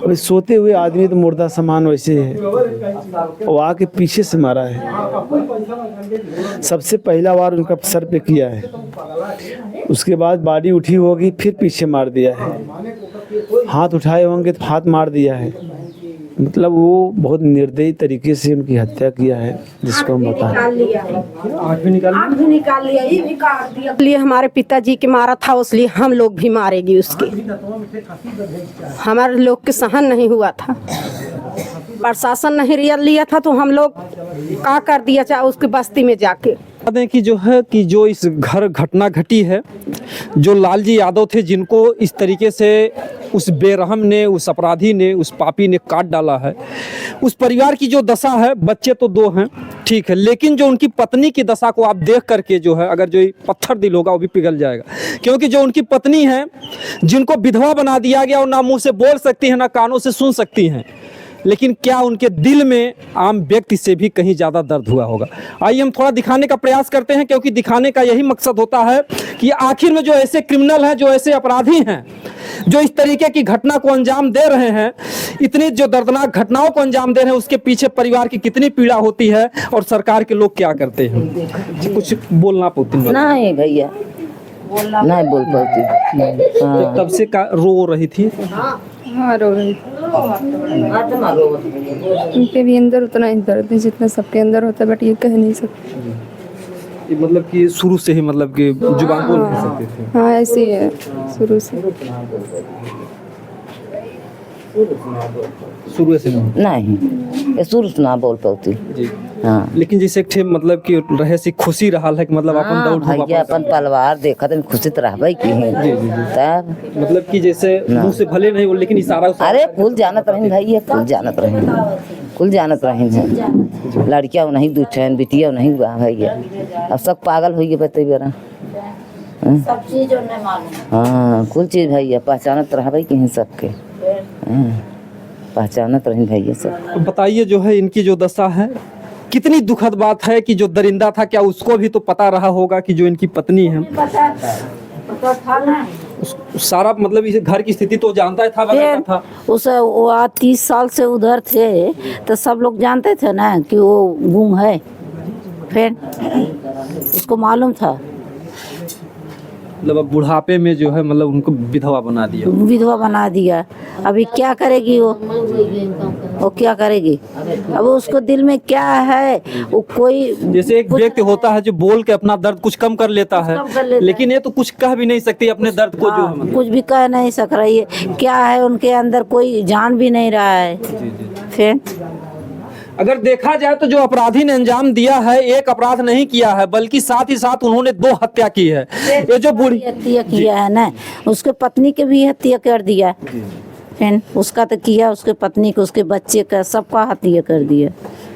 अभी सोते हुए आदमी तो मुर्दा समान वैसे है, वो आके पीछे से मारा है। सबसे पहला वार उनका सर पे किया है, उसके बाद बॉडी उठी होगी, फिर पीछे मार दिया है। हाथ उठाए होंगे तो हाथ मार दिया है। मतलब वो बहुत निर्दयी तरीके से उनकी हत्या किया है, जिसको हम बताएं। आँख भी निकाल लिया, ये भी काट दिया। इसलिए हमारे पिताजी के मारा था, इसलिए हम लोग भी मारेगी उसके। हमारे लोग के सहन नहीं हुआ था, प्रशासन नहीं रियल लिया था, तो हम लोग क्या कर दिया चाहे उसकी बस्ती में जाके। दें कि जो इस घटना घटी है, जो लालजी यादव थे, जिनको इस तरीके से उस बेरहम ने, उस अपराधी ने, उस पापी ने काट डाला है, उस परिवार की जो दशा है, बच्चे तो 2 हैं, ठीक है, लेकिन जो उनकी पत्नी की दशा को आप देख करके जो है, अगर जो पत्थर दिल होगा वो भी पिघल जाएगा। क्योंकि जो उनकी पत्नी है, जिनको विधवा बना दिया गया, और ना मुँह से बोल सकती हैं, ना कानों से सुन सकती हैं, लेकिन क्या उनके दिल में आम व्यक्ति से भी कहीं ज़्यादा दर्द हुआ होगा। आइए हम थोड़ा दिखाने का प्रयास करते हैं, क्योंकि दिखाने का यही मकसद होता है कि आखिर में जो ऐसे क्रिमिनल हैं, जो ऐसे अपराधी हैं, जो इस तरीके की घटना को अंजाम दे रहे हैं, इतनी जो दर्दनाक घटनाओं को अंजाम दे रहे हैं, उसके पीछे परिवार की कितनी पीड़ा होती है और सरकार के लोग क्या करते हैं। कुछ बोलना पड़ती नहीं भैया, नहीं बोल पाती। तो तब से रो रही थी। हाँ रो रही थी। उनके भी अंदर उतना ही दर्द है जितना सबके अंदर होता है, बट ये कह नहीं सकते। मतलब कि शुरू से ही, मतलब कि जुबान बोल नहीं सकते थे। हाँ ऐसे ही है शुरू से। शुरू से नहीं, शुरू से ना बोल पाती जी। हाँ, लेकिन जैसे एक मतलब कि रहे सी खुशी रहा है कि मतलब अपन दौड़ भैया अपन परिवार देखा तो खुशी तो रहबे की है। तब मतलब कि जैसे मुंह से भले नहीं बोल, लेकिन इशारा अरे कुल जानत रही भैया, कुल जानत रही, कुल जानत रही है। लड़कियाँ नहीं दूठन, बिटिया नहीं हुआ भैया, अब सब पागल हो गए बते बेरा। सब चीज हाँ, कुल चीज भैया पहचानत रहबे की है सबके, पहचानत रही भैया सब। तो बताइए जो है इनकी जो दशा है, कितनी दुखद बात है कि जो दरिंदा था, क्या उसको भी तो पता रहा होगा कि जो इनकी पत्नी है, सारा मतलब इस घर की स्थिति तो जानता था। उस वो 30 साल से उधर थे, तो सब लोग जानते थे ना कि वो गुम है, फिर उसको मालूम था। मतलब अब बुढ़ापे में जो है मतलब उनको विधवा बना दिया। विधवा बना दिया, अभी क्या करेगी वो क्या करेगी। अब उसको दिल में क्या है, वो कोई जैसे एक व्यक्ति होता है जो बोल के अपना दर्द कुछ कम कर लेता है, लेकिन ये तो कुछ कह भी नहीं सकती अपने दर्द को। जो है कुछ भी कह नहीं सक रही है, क्या है उनके अंदर, कोई जान भी नहीं रहा है। फिर अगर देखा जाए तो जो अपराधी ने अंजाम दिया है, एक अपराध नहीं किया है, बल्कि साथ ही साथ उन्होंने 2 हत्या की है। ये जो बूढ़ी हत्या किया है ना, उसके पत्नी के भी हत्या कर दिया, फिर उसका तो किया, उसके पत्नी को, उसके बच्चे का, सबका हत्या कर दिया।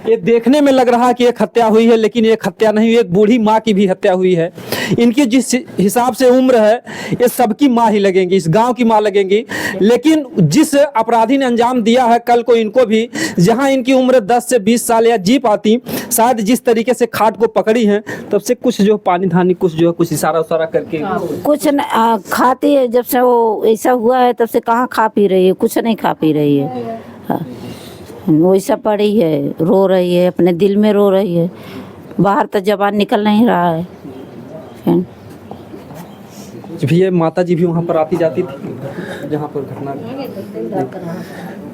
ये देखने में लग रहा है कि एक हत्या हुई है, लेकिन एक हत्या नहीं, एक बूढ़ी माँ की भी हत्या हुई है। इनकी जिस हिसाब से उम्र है, ये सबकी माँ ही लगेंगी, इस गांव की माँ लगेंगी। लेकिन जिस अपराधी ने अंजाम दिया है, कल को इनको भी, जहां इनकी उम्र 10 से 20 साल या जी पाती, शायद जिस तरीके से खाट को पकड़ी है, तब से कुछ जो पानी धानी, कुछ जो है कुछ इशारा उसारा करके कुछ खाती है। जब से वो ऐसा हुआ है तब से कहाँ खा पी रही है, कुछ नहीं खा पी रही है। वैसा पड़ी है, रो रही है, अपने दिल में रो रही है, बाहर तो जबान निकल नहीं रहा है। भी ये माता जी भी वहाँ पर आती जाती थी जहाँ पर घटना।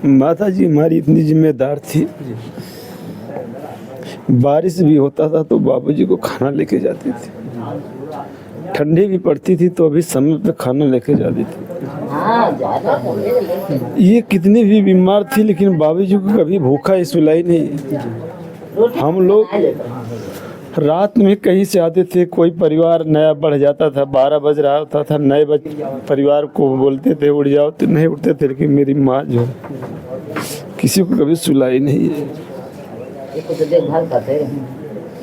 माता जी हमारी इतनी जिम्मेदार थी, बारिश भी होता था तो बाबूजी को खाना लेके जाती थी, ठंडी भी पड़ती थी तो अभी समय पे खाना लेके जाती थी। ये कितनी भी बीमार थी, लेकिन बाबूजी को कभी भूखा सुलाई नहीं। हम लोग रात में कहीं से आते थे, कोई परिवार नया बढ़ जाता था, 12 बज रहा होता था, नए परिवार को बोलते थे उठ जाओ, तो नहीं उठते थे। लेकिन मेरी माँ जो किसी को कभी सुलाई नहीं है।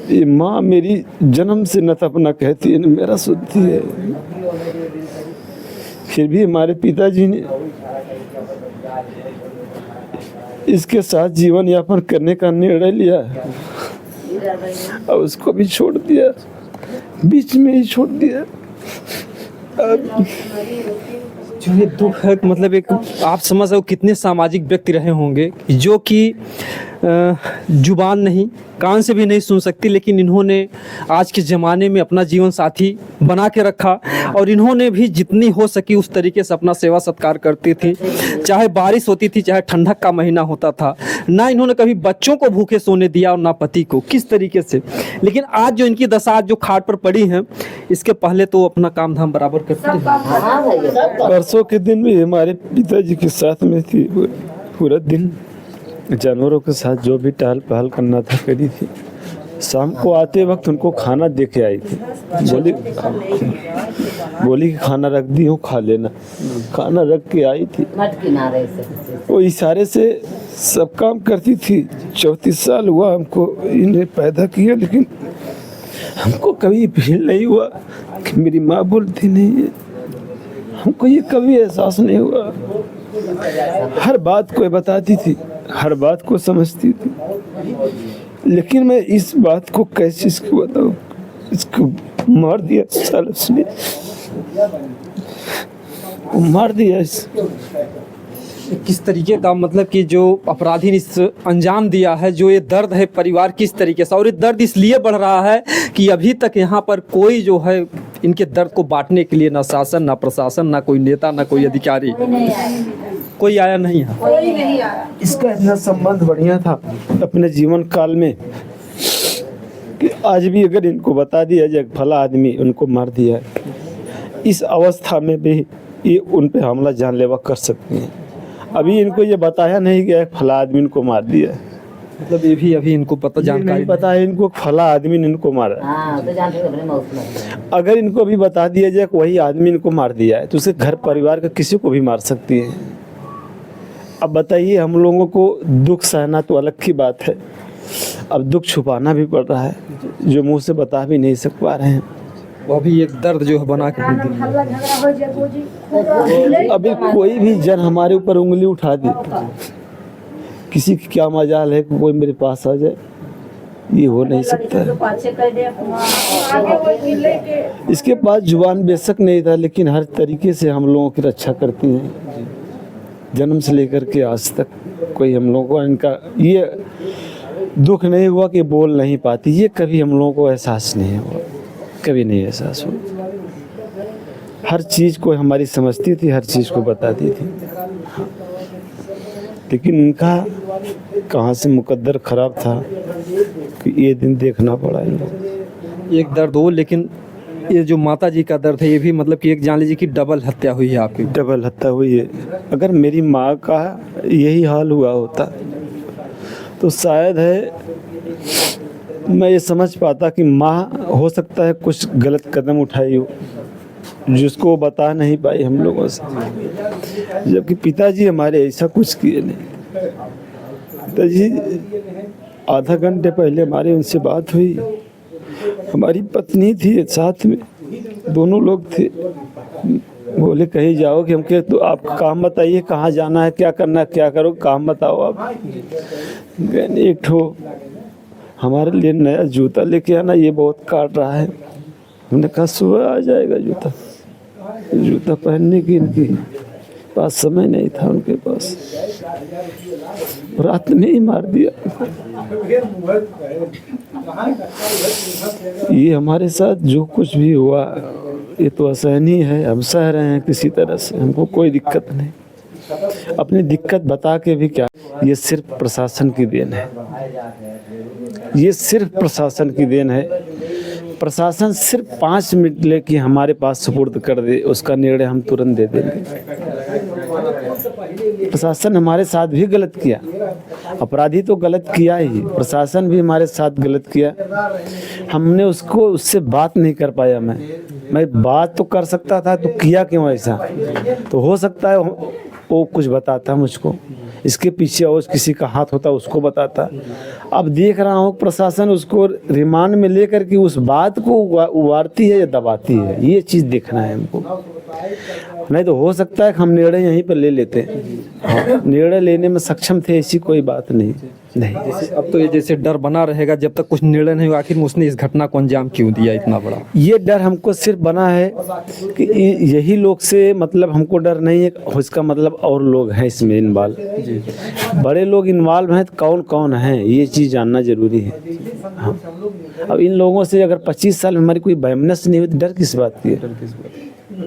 ये माँ मेरी जन्म से न तो अपना कहती है, न मेरा सुनती है। फिर भी हमारे पिताजी ने इसके साथ जीवन यापन करने का निर्णय लिया और उसको भी छोड़ दिया, बीच में ही छोड़ दिया। जो ये दुख है मतलब एक आप समझ रहे हो कितने सामाजिक व्यक्ति रहे होंगे जो कि जुबान नहीं कान से भी नहीं सुन सकती, लेकिन इन्होंने आज के ज़माने में अपना जीवन साथी बना के रखा और इन्होंने भी जितनी हो सकी उस तरीके से अपना सेवा सत्कार करती थी। चाहे बारिश होती थी, चाहे ठंडक का महीना होता था, ना इन्होंने कभी बच्चों को भूखे सोने दिया और ना पति को, किस तरीके से। लेकिन आज जो इनकी दशा जो खाट पर पड़ी है, इसके पहले तो अपना काम धाम बराबर करती है। परसों के दिन भी हमारे पिताजी के साथ में थी, पूरा दिन जानवरों के साथ जो भी टहल पहल करना था करी थी। शाम को आते वक्त उनको खाना दे के आई थी, बोली कि खाना रख दी हूँ खा लेना। खाना रख के आई थी, वो इशारे से सब काम करती थी। 34 साल हुआ हमको इन्हें पैदा किया, लेकिन हमको कभी फील नहीं हुआ कि मेरी माँ बोलती नहीं है। हमको ये कभी एहसास नहीं हुआ। हर बात को बताती थी, हर बात को समझती थी, लेकिन मैं इस बात को कैसे इसको बताऊं। इसको मार दिया साल उसने, मार दिया इस। किस तरीके का मतलब कि जो अपराधी ने इस अंजाम दिया है, जो ये दर्द है परिवार किस तरीके से, और ये दर्द इसलिए बढ़ रहा है कि अभी तक यहाँ पर कोई जो है इनके दर्द को बांटने के लिए ना शासन ना प्रशासन ना कोई नेता ना कोई अधिकारी कोई आया नहीं है। इसका इतना संबंध बढ़िया था अपने जीवन काल में कि आज भी अगर इनको बता दिया जाए फला आदमी उनको मार दिया है, इस अवस्था में भी ये उन पे हमला जानलेवा कर सकते हैं। अभी इनको ये बताया नहीं गया फला आदमी इनको मार दिया है, मतलब ये भी अभी इनको पता जानकारी नहीं पता है इनको फला आदमी ने इनको मारा। अगर इनको अभी बता दिया जाए कि वही आदमी इनको मार दिया है तो उसे घर परिवार का किसी को भी मार सकती है। अब बताइए, हम लोगों को दुख सहना तो अलग की बात है, अब दुख छुपाना भी पड़ रहा है, जो मुंह से बता भी नहीं सक पा रहे हैं। वो भी एक दर्द जो है बना के अभी कोई भी जन हमारे ऊपर उंगली उठा दे, किसी की क्या मजाल है कि कोई मेरे पास आ जाए, ये हो नहीं सकता है। इसके पास जुबान बेशक नहीं था, लेकिन हर तरीके से हम लोगों की रक्षा करती है। जन्म से लेकर के आज तक कोई हम लोगों को इनका ये दुख नहीं हुआ कि बोल नहीं पाती, ये कभी हम लोगों को एहसास नहीं हुआ, कभी नहीं एहसास हुआ। हर चीज़ को हमारी समझती थी, हर चीज़ को बताती थी, लेकिन इनका कहाँ से मुकद्दर ख़राब था कि ये दिन देखना पड़ा इनको। एक दर्द हो, लेकिन ये जो माता जी का दर्द है ये भी मतलब कि एक जान लीजिए कि डबल हत्या हुई है आपकी। डबल हत्या हुई है। अगर मेरी माँ का यही हाल हुआ होता तो शायद है मैं ये समझ पाता कि माँ हो सकता है कुछ गलत कदम उठाई हो जिसको बता नहीं पाई हम लोगों से, जबकि पिताजी हमारे ऐसा कुछ किए नहीं। पिताजी आधा घंटे पहले हमारे उनसे बात हुई, हमारी पत्नी थी साथ में, दोनों लोग थे। बोले कहीं जाओ कि हम कहे तो आप काम बताइए, कहाँ जाना है, क्या करना है, क्या करो, काम बताओ आप। एक ठो हमारे लिए नया जूता लेके आना, ये बहुत काट रहा है। हमने कहा सुबह आ जाएगा जूता। जूता पहनने की इनके पास समय नहीं था, उनके पास रात में ही मार दिया। ये हमारे साथ जो कुछ भी हुआ ये तो असहनीय है, हम सह रहे हैं किसी तरह से, हमको कोई दिक्कत नहीं। अपनी दिक्कत बता के भी क्या, ये सिर्फ प्रशासन की देन है, ये सिर्फ प्रशासन की देन है। प्रशासन सिर्फ 5 मिनट लेके हमारे पास सुपुर्द कर दे, उसका निर्णय हम तुरंत दे देंगे। प्रशासन हमारे साथ भी गलत किया, अपराधी तो गलत किया ही, प्रशासन भी हमारे साथ गलत किया। हमने उससे बात नहीं कर पाया। मैं बात तो कर सकता था, तो किया क्यों ऐसा? तो हो सकता है वो कुछ बताता मुझको, इसके पीछे और किसी का हाथ होता उसको बताता। अब देख रहा हूँ प्रशासन उसको रिमांड में लेकर के उस बात को उबारती है या दबाती है, ये चीज़ देखना है हमको। नहीं तो हो सकता है कि हम निर्णय यहीं पर ले लेते हैं। हाँ, निर्णय लेने में सक्षम थे, ऐसी कोई बात नहीं। नहीं। जैसे अब तो ये जैसे डर बना रहेगा जब तक कुछ निर्णय नहीं हुआ, आखिर में उसने इस घटना को अंजाम क्यों दिया इतना बड़ा? ये डर हमको सिर्फ बना है कि यही लोग से मतलब हमको डर नहीं है, उसका मतलब और लोग हैं इसमें इन्वॉल्व, बड़े लोग इन्वॉल्व हैं तो कौन कौन हैं ये चीज़ जानना जरूरी है। हाँ, अब इन लोगों से अगर 25 साल में हमारी कोई वैमनस्य नहीं हुई तो डर किस बात की है?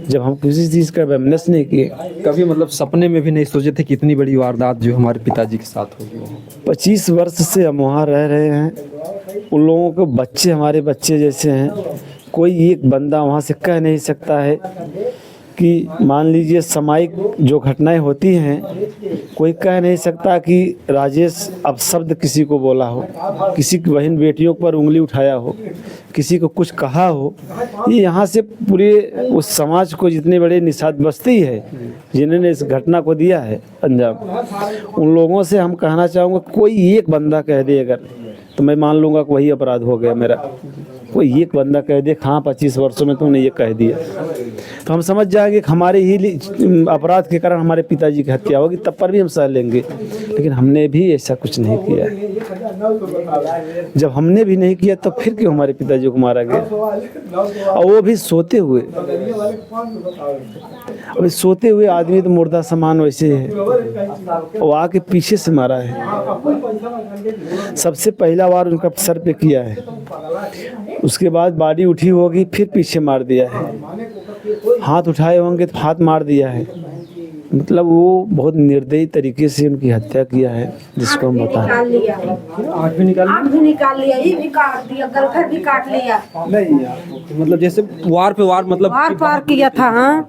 जब हम किसी चीज़ का वैमनस्य नहीं किए। कभी मतलब सपने में भी नहीं सोचे थे कि इतनी बड़ी वारदात जो हमारे पिताजी के साथ होगी। 25 वर्ष से हम वहाँ रह रहे हैं, उन लोगों के बच्चे हमारे बच्चे जैसे हैं। कोई एक बंदा वहाँ से कह नहीं सकता है कि मान लीजिए सामयिक जो घटनाएं होती हैं, कोई कह नहीं सकता कि राजेश अपशब्द किसी को बोला हो, किसी की बहन बेटियों पर उंगली उठाया हो, किसी को कुछ कहा हो। ये यहाँ से पूरे उस समाज को जितने बड़े निषाद बस्ती है जिन्होंने इस घटना को दिया है अंजाम, उन लोगों से हम कहना चाहूँगा कोई एक बंदा कह दे अगर, तो मैं मान लूँगा कि वही अपराध हो गया मेरा। कोई एक बंदा कह दे हाँ 25 वर्षों में तुमने ये कह दिया, तो हम समझ जाएंगे कि हमारे ही अपराध के कारण हमारे पिताजी की हत्या होगी, तब पर भी हम सह लेंगे। लेकिन हमने भी ऐसा कुछ नहीं किया। जब हमने भी नहीं किया तो फिर क्यों हमारे पिताजी को मारा गया, और वो भी सोते हुए। अभी सोते हुए आदमी तो मुर्दा समान वैसे है, वो आके पीछे से मारा है। सबसे पहला बार उनका सर पे किया है, उसके बाद बॉडी उठी होगी, फिर पीछे मार दिया है। हाथ उठाए होंगे तो हाथ मार दिया है। मतलब वो बहुत निर्दयी तरीके से उनकी हत्या किया है, जिसको हम बता आँख भी निकाल लिया, ये भी काट दिया, गलफर भी काट लिया। नहीं मतलब जैसे वार पे वार मतलब वार पार किया था। हाँ,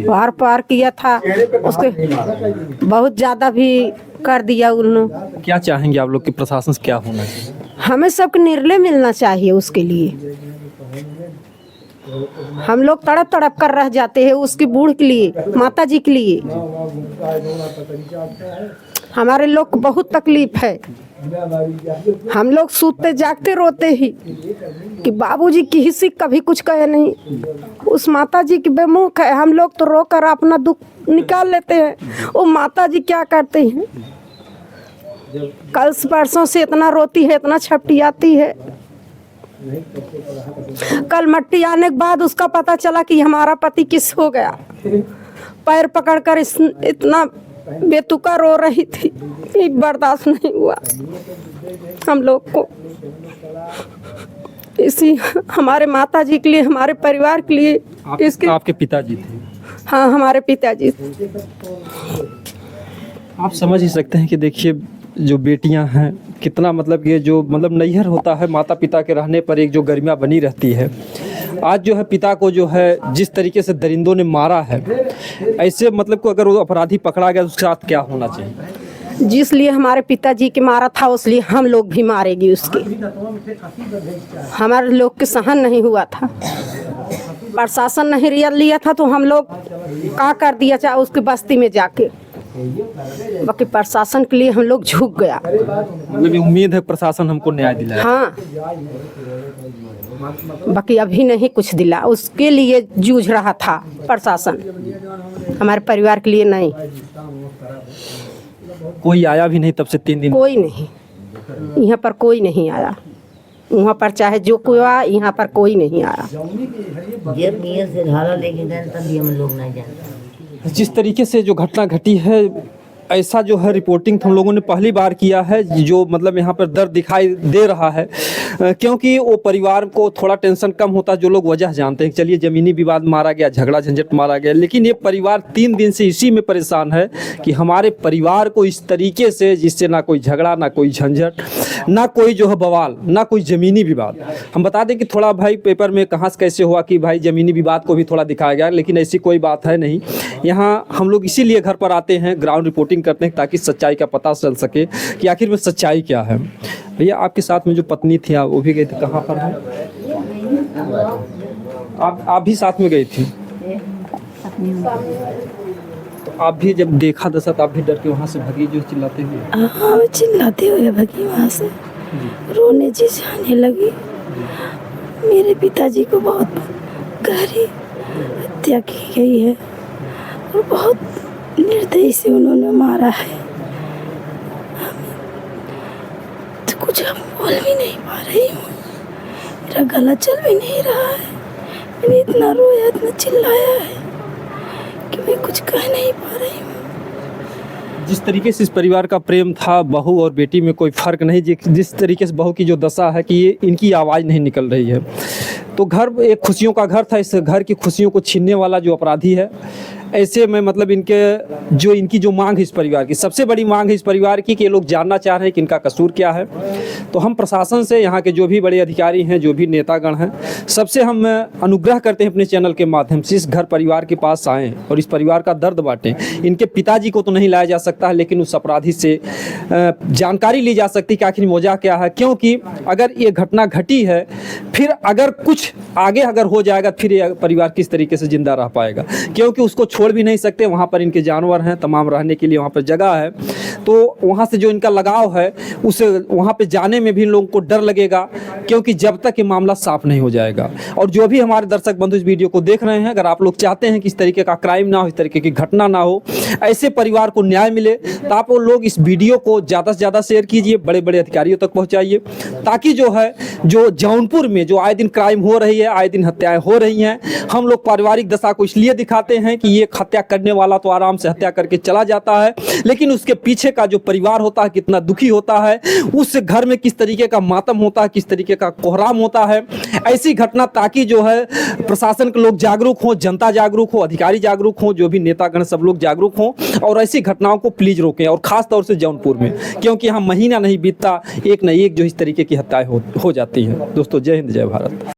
वार पार किया था, उसके बहुत ज्यादा भी कर दिया उन्होंने। क्या चाहेंगे आप लोग कि प्रशासन से क्या होना चाहिए? हमें सबको निर्णय मिलना चाहिए उसके लिए। हम लोग तड़प तड़प कर रह जाते हैं उसकी बूढ़ के लिए, माता जी के लिए। हमारे लोग को बहुत तकलीफ है। हम लोग सूते जागते रोते ही कि बाबूजी किसी कभी कुछ कहे नहीं। उस माता जी की बेमुख है, हम लोग तो रोकर अपना दुख निकाल लेते हैं, वो माता जी क्या करते हैं। कल परसों से इतना रोती है, इतना छपटियाती है। कल मट्टी आने के बाद उसका पता चला कि हमारा पति किस हो गया। पैर पकड़कर इतना बेतुका रो रही थी, बर्दाश्त नहीं हुआ हम लोग को। इसी हमारे माता जी के लिए, हमारे परिवार के लिए। इसके आपके पिताजी थे? हाँ, हमारे पिताजी थे। आप समझ ही सकते हैं कि देखिए जो बेटियां हैं कितना मतलब ये जो मतलब नैहर होता है, माता पिता के रहने पर एक जो गरिमा बनी रहती है। आज जो है पिता को जो है जिस तरीके से दरिंदों ने मारा है, ऐसे मतलब को अगर वो अपराधी पकड़ा गया तो उसके साथ क्या होना चाहिए? जिस लिए हमारे पिताजी के मारा था उसलिए हम लोग भी मारेगी उसके। हमारे लोग के सहन नहीं हुआ था, प्रशासन नहीं रियल लिया था तो हम लोग क्या कर दिया चाहे उसकी बस्ती में जाके। बाकी प्रशासन के लिए हम लोग झुक गया। मतलब उम्मीद है प्रशासन हमको न्याय दिलाए। हाँ, बाकी अभी नहीं कुछ दिला, उसके लिए जूझ रहा था प्रशासन, हमारे परिवार के लिए नहीं। कोई आया भी नहीं तब से 3 दिन? कोई नहीं, यहाँ पर कोई नहीं आया। वहाँ पर चाहे जो कोई आया, यहाँ पर कोई नहीं आया। जब नियर से ढाला लेके गए तभी हम लोग नहीं जानते। जिस तरीके से जो घटना घटी है, ऐसा जो है रिपोर्टिंग हम लोगों ने पहली बार किया है, जो मतलब यहाँ पर दर्द दिखाई दे रहा है, क्योंकि वो परिवार को थोड़ा टेंशन कम होता है जो लोग वजह जानते हैं। चलिए ज़मीनी विवाद मारा गया, झगड़ा झंझट मारा गया, लेकिन ये परिवार 3 दिन से इसी में परेशान है कि हमारे परिवार को इस तरीके से, जिससे ना कोई झगड़ा, ना कोई झंझट, ना कोई जो है बवाल, ना कोई ज़मीनी विवाद। हम बता दें कि थोड़ा भाई पेपर में कहाँ से कैसे हुआ कि भाई ज़मीनी विवाद को भी थोड़ा दिखाया गया, लेकिन ऐसी कोई बात है नहीं। यहाँ हम लोग इसीलिए घर पर आते हैं, ग्राउंड रिपोर्टिंग करते हैं, ताकि सच्चाई का पता चल सके कि आखिर में सच्चाई क्या है। भैया आपके साथ में जो पत्नी थी वो भी गई थी, कहाँ पर है? आप भी साथ में गई थी? तो आप भी जब देखा दशरथ, आप भी डर के वहाँ से भगी जो चिल्लाते हुए? हाँ, चिल्लाते हुए भगी वहाँ से, रोने जी जाने लगी। मेरे पिताजी को बहुत गहरी हत्या की गई है और बहुत निर्दयी से उन्होंने मारा है। कुछ बोल भी नहीं पा रही हूँ, मेरा गला चल भी नहीं रहा है। मैंने इतना रोया, इतना चिल्लाया है कि मैं कुछ कह नहीं पा रही हूँ। जिस तरीके से इस परिवार का प्रेम था, बहू और बेटी में कोई फ़र्क नहीं, जिस तरीके से बहू की जो दशा है कि ये इनकी आवाज़ नहीं निकल रही है, तो घर एक खुशियों का घर था, इस घर की खुशियों को छीनने वाला जो अपराधी है, ऐसे में मतलब इनकी जो मांग है इस परिवार की, सबसे बड़ी मांग है इस परिवार की कि ये लोग जानना चाह रहे हैं कि इनका कसूर क्या है। तो हम प्रशासन से, यहाँ के जो भी बड़े अधिकारी हैं, जो भी नेतागण हैं, सबसे हम अनुग्रह करते हैं अपने चैनल के माध्यम से इस घर परिवार के पास आएँ और इस परिवार का दर्द बांटें। इनके पिताजी को तो नहीं लाया जा सकता है, लेकिन उस अपराधी से जानकारी ली जा सकती कि आखिर वजह क्या है, क्योंकि अगर ये घटना घटी है, फिर अगर कुछ आगे अगर हो जाएगा, फिर ये परिवार किस तरीके से जिंदा रह पाएगा, क्योंकि उसको छोड़ भी नहीं सकते। वहाँ पर इनके जानवर हैं, तमाम रहने के लिए वहाँ पर जगह है, तो वहाँ से जो इनका लगाव है, उसे वहाँ पे जाने में भी इन लोगों को डर लगेगा, क्योंकि जब तक ये मामला साफ नहीं हो जाएगा। और जो भी हमारे दर्शक बंधु इस वीडियो को देख रहे हैं, अगर आप लोग चाहते हैं कि इस तरीके का क्राइम ना हो, इस तरीके की घटना ना हो, ऐसे परिवार को न्याय मिले, तो आप लोग इस वीडियो को ज़्यादा से ज़्यादा शेयर कीजिए, बड़े बड़े अधिकारियों तक पहुँचाइए, ताकि जो है जो जौनपुर में जो आए दिन क्राइम हो रही है, आए दिन हत्याएं हो रही हैं, हम लोग पारिवारिक दशा को इसलिए दिखाते हैं कि ये हत्या करने वाला तो आराम से हत्या करके चला जाता है, लेकिन उसके पीछे का जो परिवार होता है कितना दुखी होता है, उस घर में किस तरीके का मातम होता है, किस तरीके का कोहराम होता है। ऐसी घटना, ताकि जो है प्रशासन के लोग जागरूक हों, जनता जागरूक हो, अधिकारी जागरूक हों, जो भी नेतागण सब लोग जागरूक हों और ऐसी घटनाओं को प्लीज रोकें, और खास तौर से जौनपुर में, क्योंकि यहाँ महीना नहीं बीतता एक न एक जो इस तरीके की हत्याएं हो जाती हैं। दोस्तों, जय हिंद, जय भारत।